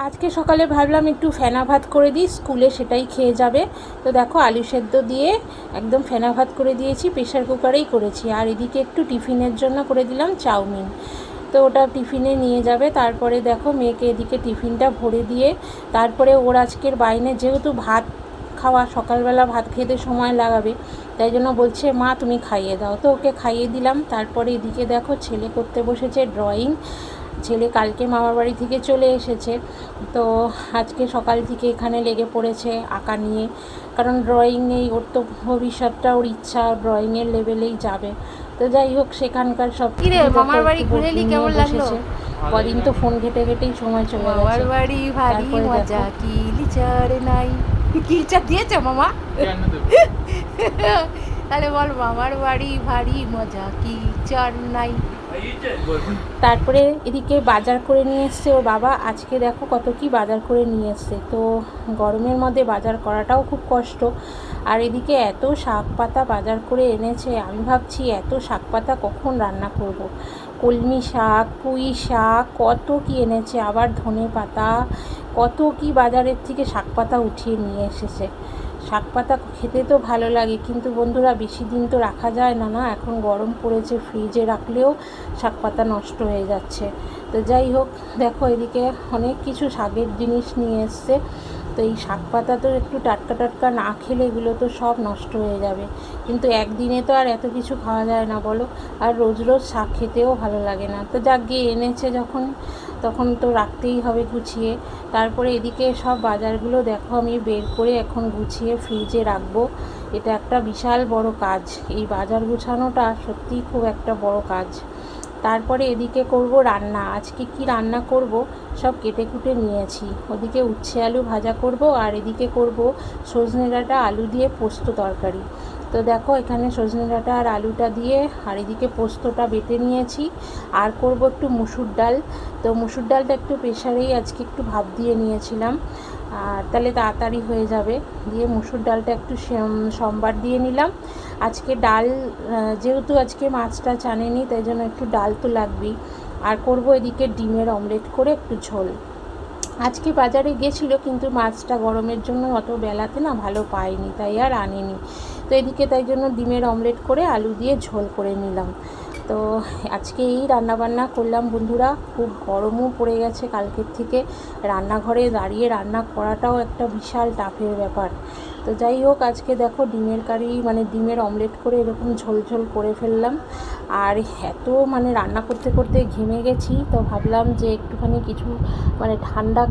আজকে সকালে ভাবলাম একটু ফেনা ভাত করে দিই, স্কুলে সেটাই খেয়ে যাবে। তো দেখো আলু সেদ্ধ দিয়ে একদম ফেনা ভাত করে দিয়েছি, প্রেশার কুকারেই করেছি। আর এদিকে একটু টিফিনের জন্য করে দিলাম চাউমিন, তো ওটা টিফিনে নিয়ে যাবে। তারপরে দেখো মেয়েকে এদিকে টিফিনটা ভরে দিয়ে তারপরে ওর আজকের বাইনে যেহেতু ভাত খাওয়া, সকালবেলা ভাত খেতে সময় লাগাবে, তাই জন্য বলছে মা তুমি খাইয়ে দাও, তো ওকে খাইয়ে দিলাম। তারপরে এদিকে দেখো ছেলে করতে বসেছে ড্রয়িং। ছেলে কালকে মামার বাড়ি থেকে চলে এসেছে, তো আজকে সকাল থেকে এখানে লেগে পড়েছে আঁকা নিয়ে, কারণ ড্রয়িং নেই ওর, তো ভবিষ্যৎটা ওর ইচ্ছা ড্রয়িংয়ের লেভেলেই যাবে। তো যাই হোক সেখানকার সব মামার বাড়ি ঘুরে এলি, কেমন লাগলো? কদিন তো ফোন ঘেটে ঘেটেই সময় চলে গেছে। মামার বাড়ি ভারী মজা, কি লিচার নাই। কি লিচার দিয়েছে মামা? তাহলে বল, মামার বাড়ি ভারী মজা, কি লিচার নাই। তারপরে এদিকে বাজার করে নিয়ে এসছে ওর বাবা। আজকে দেখো কত কি বাজার করে নিয়ে এসছে, তো গরমের মধ্যে বাজার করাটাও খুব কষ্ট। আর এদিকে এত শাক পাতা বাজার করে এনেছে, আমি ভাবছি এত শাক পাতা কখন রান্না করব। কলমি শাক, পুঁই শাক, কত কি এনেছে, আবার ধনে পাতা, কত কি বাজারের থেকে শাক পাতা উঠিয়ে নিয়ে এসেছে। শাক পাতা খেতে তো ভালো লাগে, কিন্তু বন্ধুরা বেশি দিন তো রাখা যায় না, না এখন গরম পড়েছে, ফ্রিজে রাখলেও শাক পাতা নষ্ট হয়ে যাচ্ছে। তো যাই হোক দেখো এদিকে অনেক কিছু শাকের জিনিস নিয়ে এসছে। তো এই শাক পাতা তো একটু টাটকা টাটকা না খেলে এগুলো তো সব নষ্ট হয়ে যাবে, কিন্তু একদিনে তো আর এত কিছু খাওয়া যায় না বলো। আর রোজ রোজ শাক খেতেও ভালো লাগে না, তো যাক গিয়ে এনেছে যখন তখন তো রাখতেই হবে গুছিয়ে। তারপরে এদিকে সব বাজারগুলো দেখো আমি বের করে এখন গুছিয়ে ফ্রিজে রাখবো। এটা একটা বিশাল বড় কাজ, এই বাজার গুছানোটা সত্যিই খুব একটা বড় কাজ। তারপরে এদিকে করব রান্না। আজকে কি রান্না করব সব কেটে কুটে নিয়েছি। ওদিকে উচ্ছে আলু ভাজা করব, আর এদিকে করব সজনে ডাঁটা আলু দিয়ে পোস্ত তরকারি। তো দেখো এখানে সজনে ডাঁটা আর আলুটা দিয়ে, আর এদিকে পোস্তটা বেটে নিয়েছি। আর করব একটু মুসুর ডাল। তো মুসুর ডালটা একটু প্রেশারেই আজকে একটু ভাপ দিয়ে নিয়েছিলাম, আর তাহলে তাড়াতাড়ি হয়ে যাবে। দিয়ে মুসুর ডালটা একটু সম্বার দিয়ে নিলাম। আজকে ডাল যেহেতু আজকে মাছটা আনেনি, তাই জন্য একটু ডাল তো লাগবেই। আর করব এদিকে ডিমের অমলেট করে একটু ঝোল। আজকে বাজারে গেছিলো, কিন্তু মাছটা গরমের জন্য অত বেলাতে না ভালো পাইনি, তাই আর আনেনি। তো এদিকে তাই জন্য ডিমের অমলেট করে আলু দিয়ে ঝোল করে নিলাম। তো আজকে এই রান্নাবান্না করলাম বন্ধুরা। খুব গরমও পড়ে গেছে কালকের থেকে, রান্নাঘরে দাঁড়িয়ে রান্না করাটাও একটা বিশাল টাফের ব্যাপার। তো যাই হোক আজকে দেখো ডিমের কারি মানে ডিমের অমলেট করে এরকম ঝোল ঝোল করে ফেললাম। আর এত রান্না করতে করতে ঘেমে গেছি, তো ভাবলাম যে একটুখানি কিছু ঠান্ডা